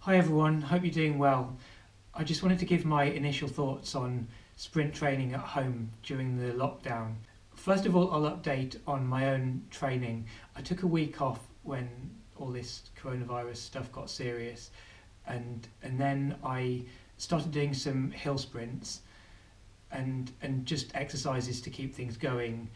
Hi everyone, hope you're doing well. I just wanted to give my initial thoughts on sprint training at home during the lockdown. First of all, I'll update on my own training. I took a week off when all this coronavirus stuff got serious, and then I started doing some hill sprints and just exercises to keep things going,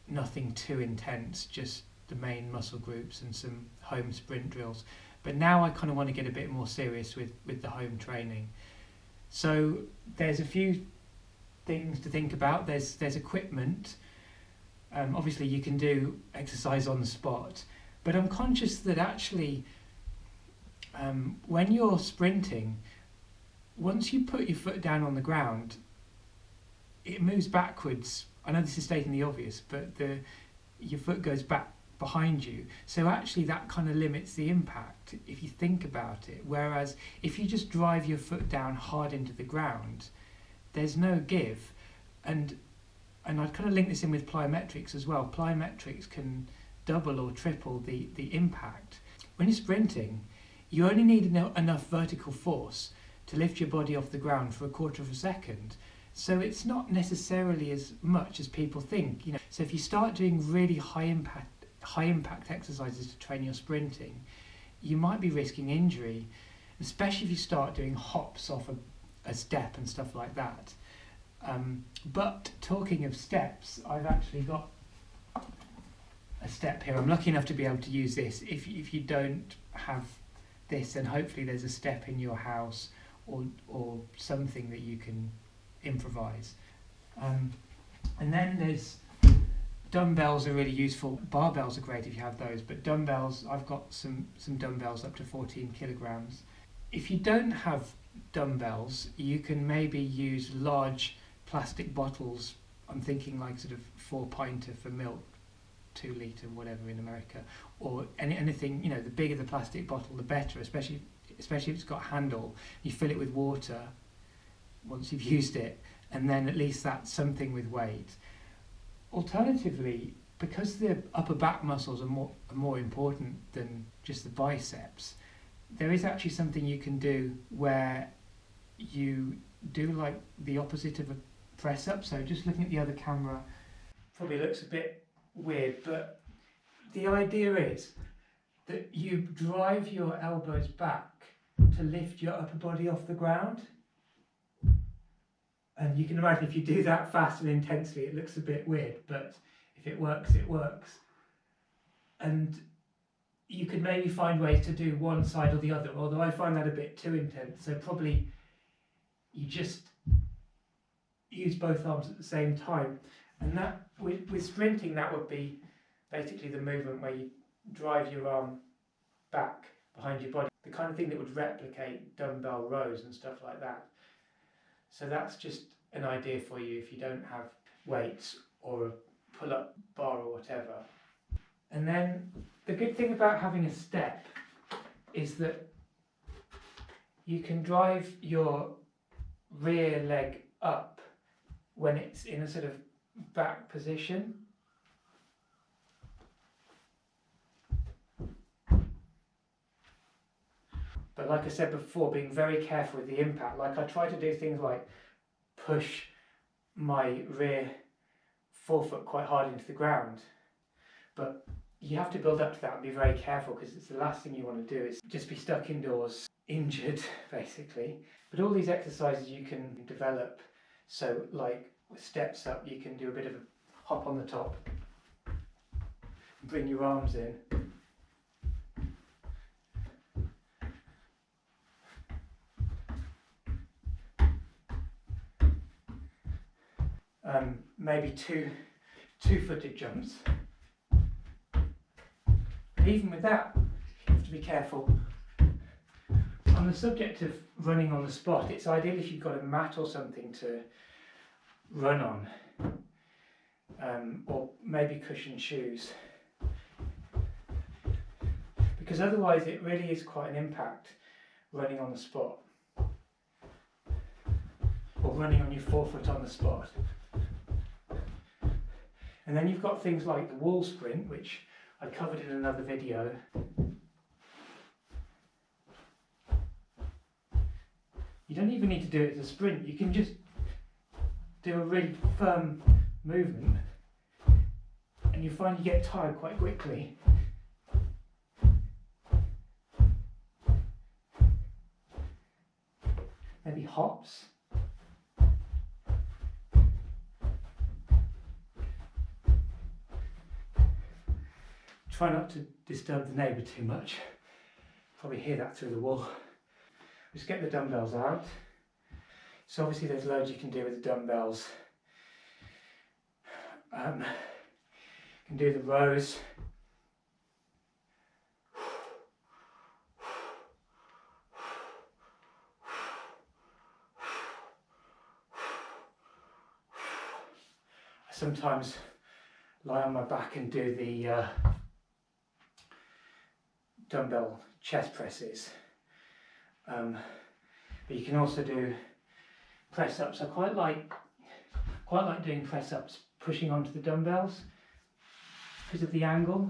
nothing too intense, just the main muscle groups and some home sprint drills. But now I kind of want to get a bit more serious with the home training. So there's a few things to think about. There's equipment. Obviously you can do exercise on the spot, but I'm conscious that actually when you're sprinting, once you put your foot down on the ground, it moves backwards. I know this is stating the obvious, but your foot goes back behind you, so actually that kind of limits the impact if you think about it. Whereas if you just drive your foot down hard into the ground, there's no give. And I'd kind of link this in with plyometrics as well. Plyometrics can double or triple the impact. When you're sprinting, you only need enough vertical force to lift your body off the ground for a quarter of a second. So it's not necessarily as much as people think, you know. So if you start doing really high impact exercises to train your sprinting, you might be risking injury, especially if you start doing hops off a step and stuff like that. But talking of steps, I've actually got a step here. I'm lucky enough to be able to use this. If you don't have this, then hopefully there's a step in your house or something that you can improvise. And then there's dumbbells are really useful. Barbells are great if you have those, but dumbbells, I've got some dumbbells up to 14 kilograms. If you don't have dumbbells, you can maybe use large plastic bottles. I'm thinking like sort of 4-pinter for milk, 2 litre, whatever in America, or anything, you know, the bigger the plastic bottle, the better, especially if it's got a handle. You fill it with water once you've used it, and then at least that's something with weight. Alternatively, because the upper back muscles are more important than just the biceps, there is actually something you can do where you do like the opposite of a press up. So just looking at the other camera probably looks a bit weird, but the idea is that you drive your elbows back to lift your upper body off the ground. And you can imagine if you do that fast and intensely, it looks a bit weird, but if it works, it works. And you could maybe find ways to do one side or the other, although I find that a bit too intense. So probably you just use both arms at the same time. And that, with sprinting, that would be basically the movement where you drive your arm back behind your body, the kind of thing that would replicate dumbbell rows and stuff like that. So that's just an idea for you if you don't have weights or a pull-up bar or whatever. And then the good thing about having a step is that you can drive your rear leg up when it's in a sort of back position. But like I said before, being very careful with the impact. Like I try to do things like push my rear forefoot quite hard into the ground. But you have to build up to that and be very careful, because it's the last thing you want to do is just be stuck indoors, injured basically. But all these exercises you can develop. So like with steps up, you can do a bit of a hop on the top, bring your arms in. Maybe two-footed jumps. But even with that, you have to be careful. On the subject of running on the spot, it's ideal if you've got a mat or something to run on, or maybe cushioned shoes, because otherwise it really is quite an impact running on the spot, or running on your forefoot on the spot. And then you've got things like the wall sprint, which I covered in another video. You don't even need to do it as a sprint. You can just do a really firm movement and you find you get tired quite quickly. Maybe hops. Try not to disturb the neighbour too much. Probably hear that through the wall. Just get the dumbbells out. So obviously there's loads you can do with the dumbbells. You can do the rows. I sometimes lie on my back and do the dumbbell chest presses. But you can also do press-ups. I quite like doing press-ups, pushing onto the dumbbells because of the angle.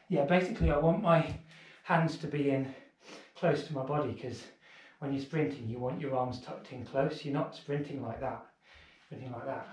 Yeah, basically I want my hands to be in close to my body, because when you're sprinting you want your arms tucked in close. You're not sprinting like that, sprinting like that.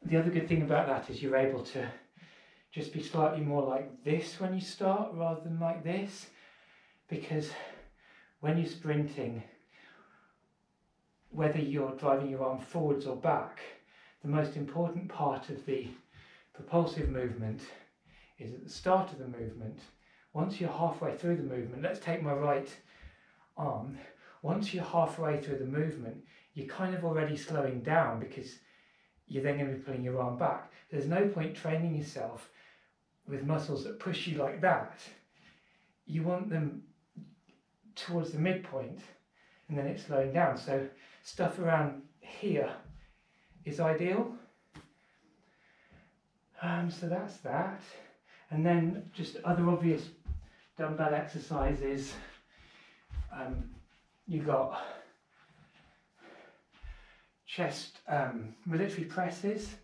The other good thing about that is you're able to just be slightly more like this when you start rather than like this, because when you're sprinting, whether you're driving your arm forwards or back, the most important part of the propulsive movement is at the start of the movement. Once you're halfway through the movement, let's take my right arm, once you're halfway through the movement, you're kind of already slowing down because you're then going to be pulling your arm back. There's no point training yourself with muscles that push you like that. You want them towards the midpoint and then it's slowing down. So stuff around here is ideal. So that's that. And then just other obvious dumbbell exercises. You've got chest military presses.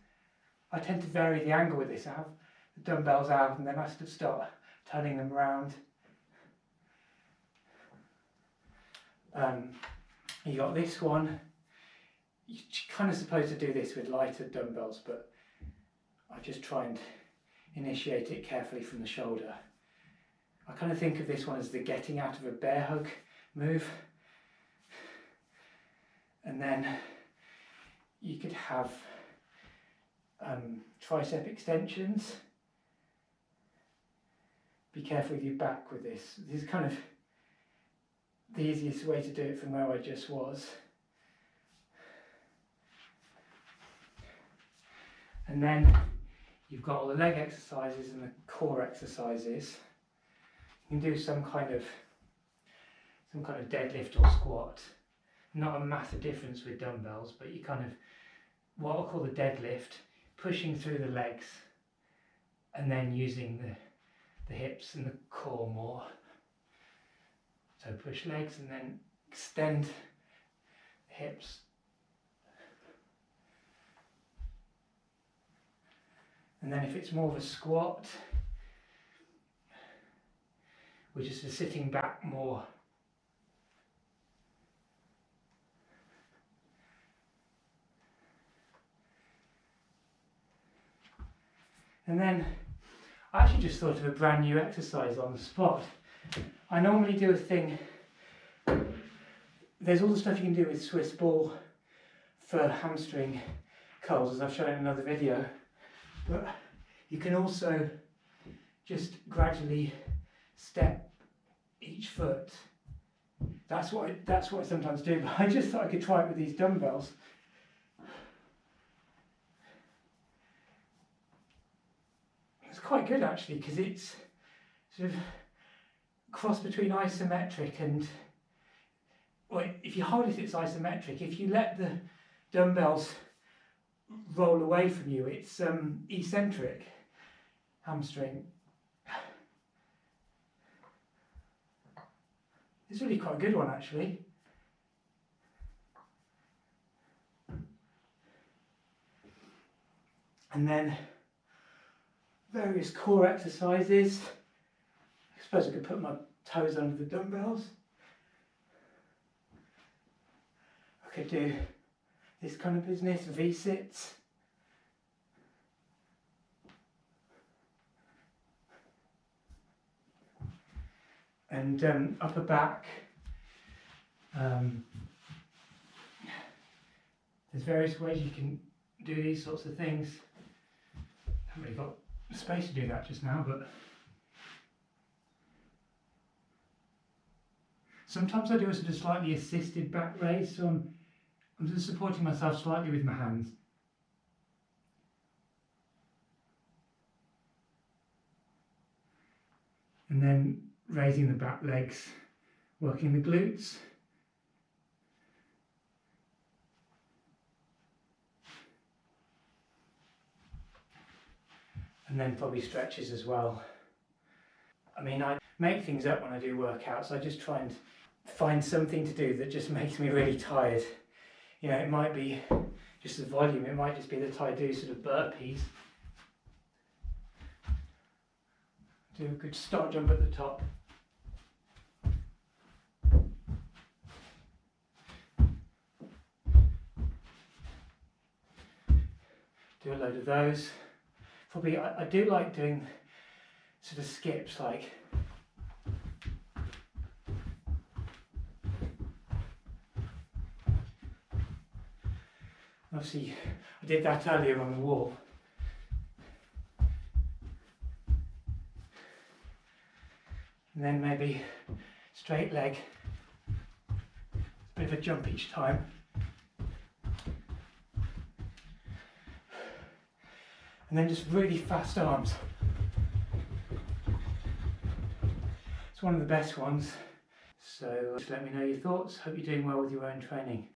I tend to vary the angle with this. I have the dumbbells out and then I start turning them around. You got this one. You're kind of supposed to do this with lighter dumbbells, but I just try and initiate it carefully from the shoulder. I kind of think of this one as the getting out of a bear hug move. And then you could have tricep extensions. Be careful with your back with this. This is kind of the easiest way to do it from where I just was. And then you've got all the leg exercises and the core exercises. You can do some kind of deadlift or squat. Not a massive difference with dumbbells, but you kind of, what I'll call the deadlift, pushing through the legs and then using the hips and the core more. So push legs and then extend the hips. And then if it's more of a squat, we're just sitting back more. And then I actually just thought of a brand new exercise on the spot. I normally do a thing, there's all the stuff you can do with Swiss ball for hamstring curls, as I've shown in another video, but you can also just gradually step each foot. That's what I sometimes do, but I just thought I could try it with these dumbbells. It's quite good actually, because it's sort of cross between isometric and, well, if you hold it, it's isometric. If you let the dumbbells roll away from you, it's eccentric hamstring. It's really quite a good one actually. And then various core exercises. I suppose I could put my toes under the dumbbells. I could do this kind of business, V-sits. And upper back. There's various ways you can do these sorts of things. Haven't really got space to do that just now, but sometimes I do a sort of slightly assisted back raise, so I'm just supporting myself slightly with my hands. And then raising the back legs, working the glutes. And then probably stretches as well. I mean, I make things up when I do workouts. I just try and find something to do that just makes me really tired. You know, it might be just the volume, it might just be that I do sort of burpees. Do a good start jump at the top. Do a load of those. Probably, I do like doing sort of skips, like obviously I did that earlier on the wall. And then maybe straight leg, a bit of a jump each time. And then just really fast arms. It's one of the best ones. So just let me know your thoughts. Hope you're doing well with your own training.